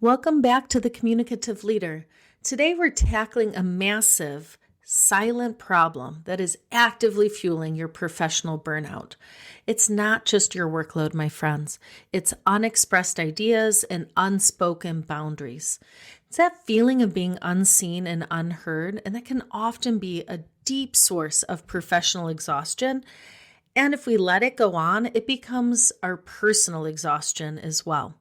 Welcome back to the Communicative Leader. Today we're tackling a massive, silent problem that is actively fueling your professional burnout. It's not just your workload, my friends. It's unexpressed ideas and unspoken boundaries. It's that feeling of being unseen and unheard, and that can often be a deep source of professional exhaustion. And if we let it go on, it becomes our personal exhaustion as well.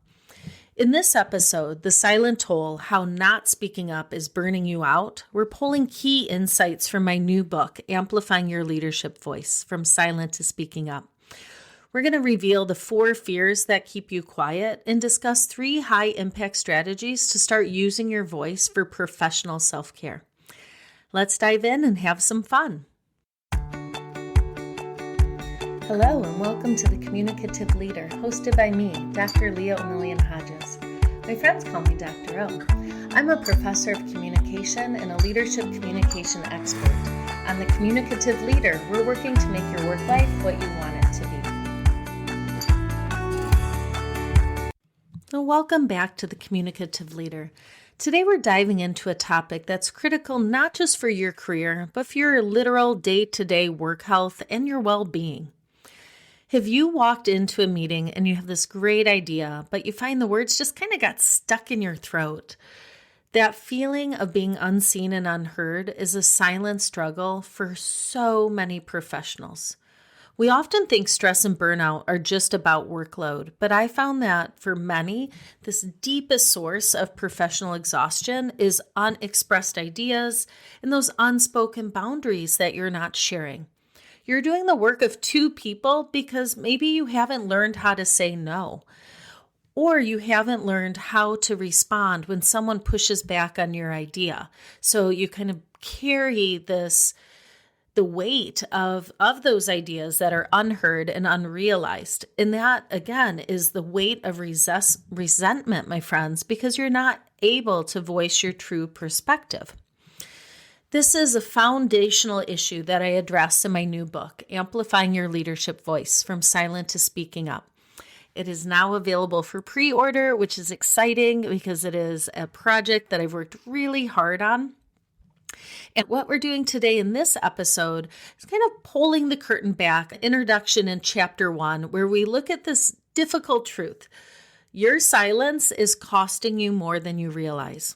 In this episode, The Silent Toll, How Not Speaking Up is Burning You Out, we're pulling key insights from my new book, Amplifying Your Leadership Voice, From Silent to Speaking Up. We're going to reveal the 4 fears that keep you quiet and discuss 3 high-impact strategies to start using your voice for professional self-care. Let's dive in and have some fun. Hello and welcome to the Communicative Leader, hosted by me, Dr. Leah O'Million Hodges. My friends call me Dr. O. I'm a professor of communication and a leadership communication expert. On the Communicative Leader, we're working to make your work life what you want it to be. So welcome back to the Communicative Leader. Today we're diving into a topic that's critical not just for your career, but for your literal day-to-day work health and your well-being. Have you walked into a meeting and you have this great idea, but you find the words just kind of got stuck in your throat? That feeling of being unseen and unheard is a silent struggle for so many professionals. We often think stress and burnout are just about workload, but I found that for many, this deepest source of professional exhaustion is unexpressed ideas and those unspoken boundaries that you're not sharing. You're doing the work of 2 people because maybe you haven't learned how to say no, or you haven't learned how to respond when someone pushes back on your idea. So you kind of carry the weight of those ideas that are unheard and unrealized. And that, again, is the weight of resentment, my friends, because you're not able to voice your true perspective. This is a foundational issue that I address in my new book, Amplifying Your Leadership Voice, From Silent to Speaking Up. It is now available for pre-order, which is exciting because it is a project that I've worked really hard on. And what we're doing today in this episode is kind of pulling the curtain back, introduction in chapter 1, where we look at this difficult truth. Your silence is costing you more than you realize.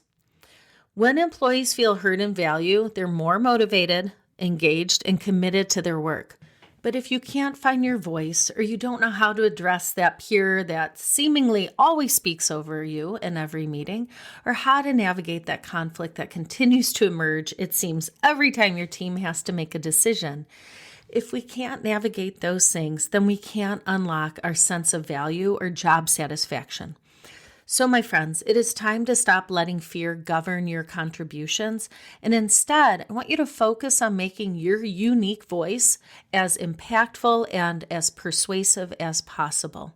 When employees feel heard and valued, they're more motivated, engaged, and committed to their work. But if you can't find your voice or you don't know how to address that peer that seemingly always speaks over you in every meeting, or how to navigate that conflict that continues to emerge, it seems, every time your team has to make a decision, if we can't navigate those things, then we can't unlock our sense of value or job satisfaction. So, my friends, it is time to stop letting fear govern your contributions. And instead, I want you to focus on making your unique voice as impactful and as persuasive as possible.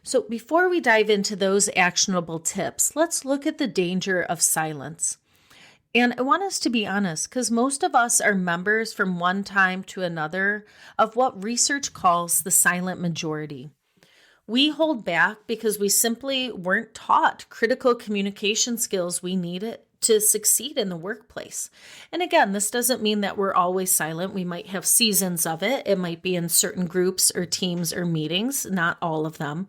So before we dive into those actionable tips, let's look at the danger of silence. And I want us to be honest, because most of us are members from one time to another of what research calls the silent majority. We hold back because we simply weren't taught critical communication skills we needed to succeed in the workplace. And again, this doesn't mean that we're always silent. We might have seasons of it. It might be in certain groups or teams or meetings, not all of them.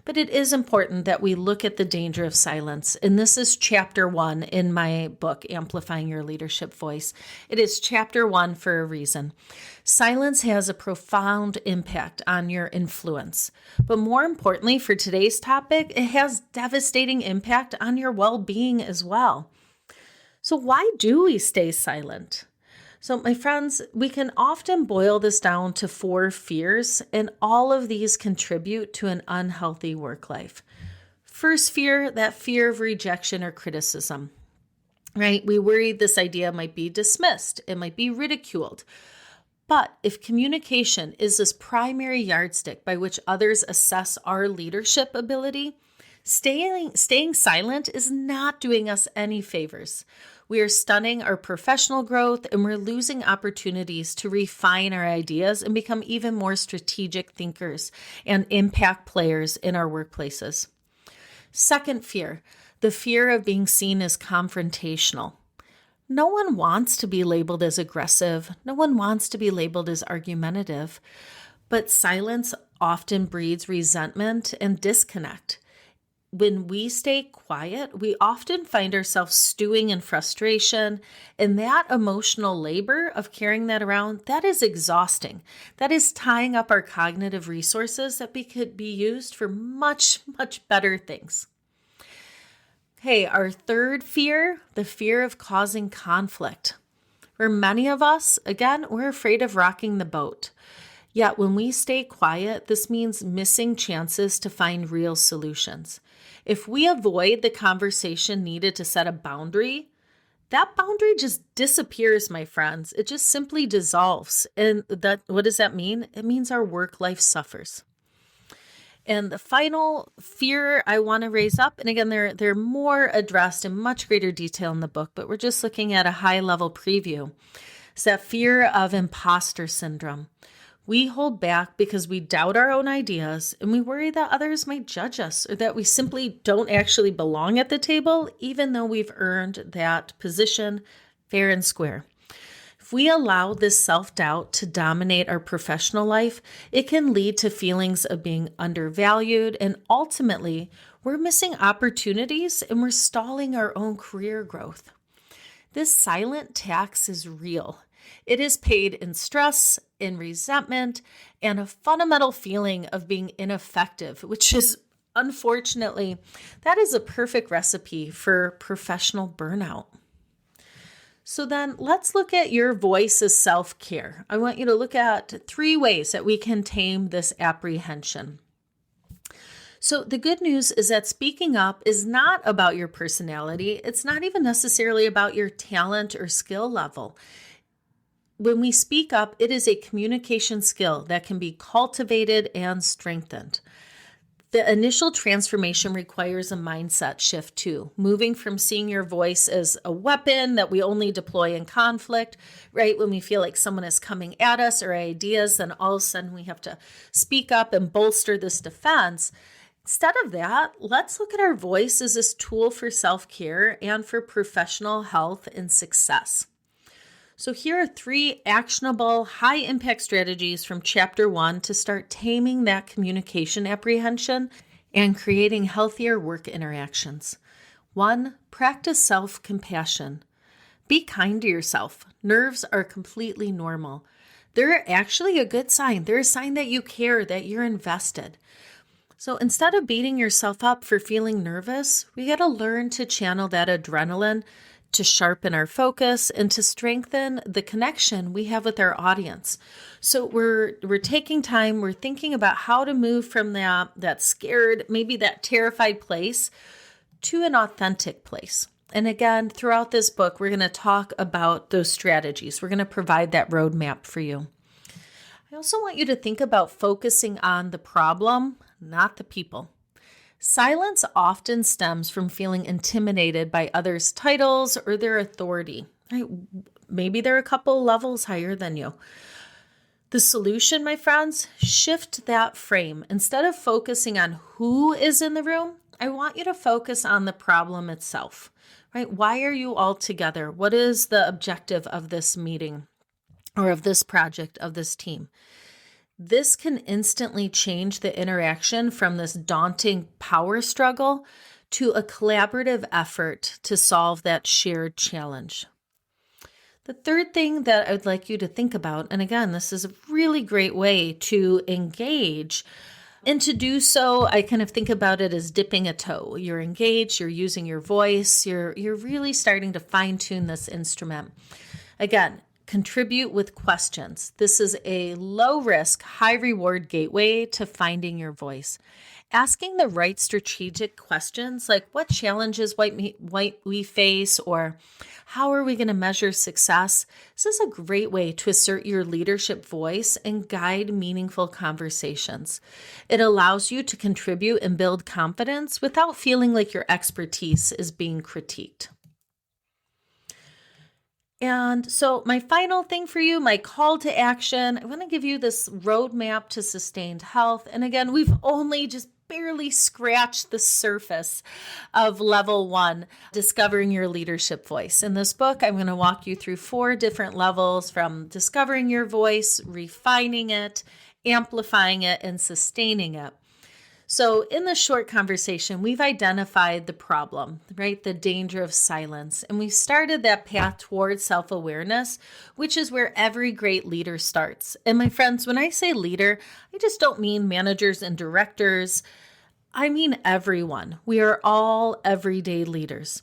But it is important that we look at the danger of silence. And this is chapter 1 in my book, Amplifying Your Leadership Voice. It is chapter 1 for a reason. Silence has a profound impact on your influence. But more importantly, for today's topic, it has devastating impact on your well-being as well. So why do we stay silent? So my friends, we can often boil this down to 4 fears, and all of these contribute to an unhealthy work life. First fear, that fear of rejection or criticism, right? We worry this idea might be dismissed, it might be ridiculed. But if communication is this primary yardstick by which others assess our leadership ability, staying silent is not doing us any favors. We are stunning our professional growth, and we're losing opportunities to refine our ideas and become even more strategic thinkers and impact players in our workplaces. Second fear, the fear of being seen as confrontational. No one wants to be labeled as aggressive. No one wants to be labeled as argumentative. But silence often breeds resentment and disconnect. When we stay quiet, we often find ourselves stewing in frustration, and that emotional labor of carrying that around, that is exhausting. That is tying up our cognitive resources that could be used for much, much better things. Okay, our third fear, the fear of causing conflict. For many of us, again, we're afraid of rocking the boat. Yet when we stay quiet, this means missing chances to find real solutions. If we avoid the conversation needed to set a boundary, that boundary just disappears, my friends. It just simply dissolves. And what does that mean? It means our work life suffers. And the final fear I want to raise up, and again, they're more addressed in much greater detail in the book, but we're just looking at a high-level preview. It's that fear of imposter syndrome. We hold back because we doubt our own ideas and we worry that others might judge us or that we simply don't actually belong at the table, even though we've earned that position fair and square. If we allow this self-doubt to dominate our professional life, it can lead to feelings of being undervalued, and ultimately, we're missing opportunities and we're stalling our own career growth. This silent tax is real. It is paid in stress, in resentment, and a fundamental feeling of being ineffective, which is, unfortunately, that is a perfect recipe for professional burnout. So then let's look at your voice as self-care. I want you to look at 3 ways that we can tame this apprehension. So the good news is that speaking up is not about your personality. It's not even necessarily about your talent or skill level. When we speak up, it is a communication skill that can be cultivated and strengthened. The initial transformation requires a mindset shift too, moving from seeing your voice as a weapon that we only deploy in conflict, right? When we feel like someone is coming at us or ideas, then all of a sudden we have to speak up and bolster this defense. Instead of that, let's look at our voice as this tool for self-care and for professional health and success. So here are 3 actionable, high-impact strategies from Chapter 1 to start taming that communication apprehension and creating healthier work interactions. 1, practice self-compassion. Be kind to yourself. Nerves are completely normal. They're actually a good sign. They're a sign that you care, that you're invested. So instead of beating yourself up for feeling nervous, we got to learn to channel that adrenaline to sharpen our focus and to strengthen the connection we have with our audience. So we're taking time, we're thinking about how to move from that scared, maybe that terrified place to an authentic place. And again, throughout this book, we're going to talk about those strategies. We're going to provide that roadmap for you. I also want you to think about focusing on the problem, not the people. Silence often stems from feeling intimidated by others' titles or their authority. Right? Maybe they're a couple levels higher than you. The solution, my friends, shift that frame. Instead of focusing on who is in the room, I want you to focus on the problem itself. Right? Why are you all together? What is the objective of this meeting or of this project, of this team? This can instantly change the interaction from this daunting power struggle to a collaborative effort to solve that shared challenge. The third thing that I'd like you to think about, and again, this is a really great way to engage, and to do so, I kind of think about it as dipping a toe. You're engaged, you're using your voice, you're really starting to fine-tune this instrument. Again, contribute with questions. This is a low-risk, high-reward gateway to finding your voice. Asking the right strategic questions, like what challenges might we face, or how are we going to measure success? This is a great way to assert your leadership voice and guide meaningful conversations. It allows you to contribute and build confidence without feeling like your expertise is being critiqued. And so my final thing for you, my call to action, I want to give you this roadmap to sustained health. And again, we've only just barely scratched the surface of level 1, discovering your leadership voice. In this book, I'm going to walk you through 4 different levels, from discovering your voice, refining it, amplifying it, and sustaining it. So in this short conversation, we've identified the problem, right? The danger of silence. And we started that path towards self-awareness, which is where every great leader starts. And my friends, when I say leader, I just don't mean managers and directors. I mean everyone. We are all everyday leaders.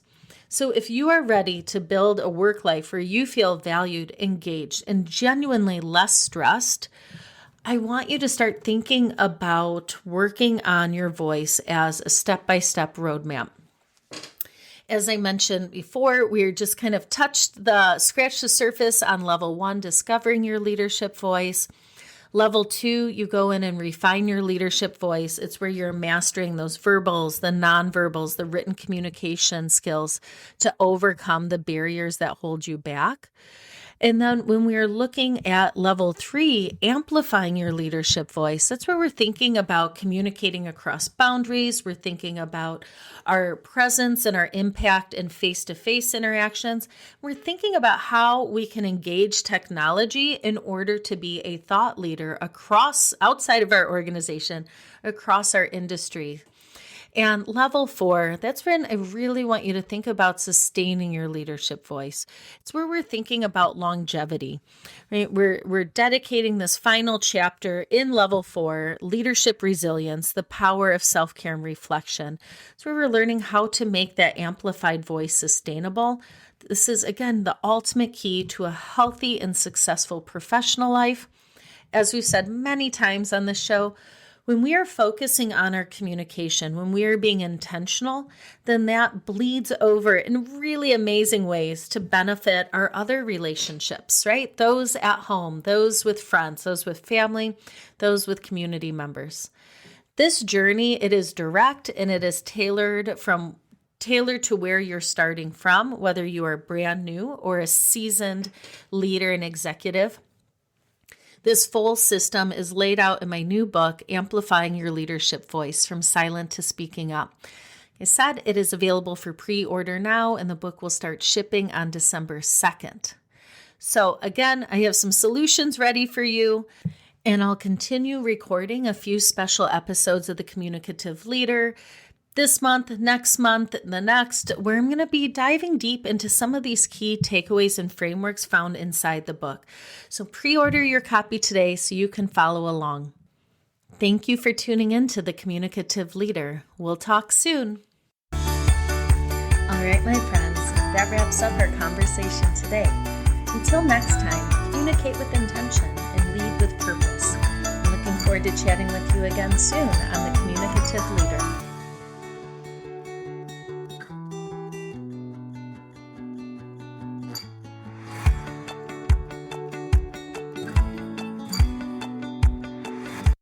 So if you are ready to build a work life where you feel valued, engaged, and genuinely less stressed, I want you to start thinking about working on your voice as a step-by-step roadmap. As I mentioned before, we're just kind of scratched the surface on level 1, discovering your leadership voice. Level 2, you go in and refine your leadership voice. It's where you're mastering those verbals, the nonverbals, the written communication skills to overcome the barriers that hold you back. And then when we're looking at level 3, amplifying your leadership voice, that's where we're thinking about communicating across boundaries. We're thinking about our presence and our impact in face-to-face interactions. We're thinking about how we can engage technology in order to be a thought leader outside of our organization, across our industry. And level 4, that's when I really want you to think about sustaining your leadership voice. It's where we're thinking about longevity, right? We're dedicating this final chapter in level 4, leadership resilience, the power of self-care and reflection. It's where we're learning how to make that amplified voice sustainable. This is, again, the ultimate key to a healthy and successful professional life. As we've said many times on the show, when we are focusing on our communication, when we are being intentional, then that bleeds over in really amazing ways to benefit our other relationships, right? Those at home, those with friends, those with family, those with community members. This journey, it is direct and it is tailored to where you're starting from, whether you are brand new or a seasoned leader and executive. This full system is laid out in my new book, Amplifying Your Leadership Voice, From Silent to Speaking Up. I said it is available for pre-order now, and the book will start shipping on December 2nd. So again, I have some solutions ready for you, and I'll continue recording a few special episodes of the Communicative Leader this month, next month, the next, where I'm going to be diving deep into some of these key takeaways and frameworks found inside the book. So pre-order your copy today so you can follow along. Thank you for tuning in to the Communicative Leader. We'll talk soon. All right, my friends, that wraps up our conversation today. Until next time, communicate with intention and lead with purpose. I'm looking forward to chatting with you again soon on the Communicative Leader.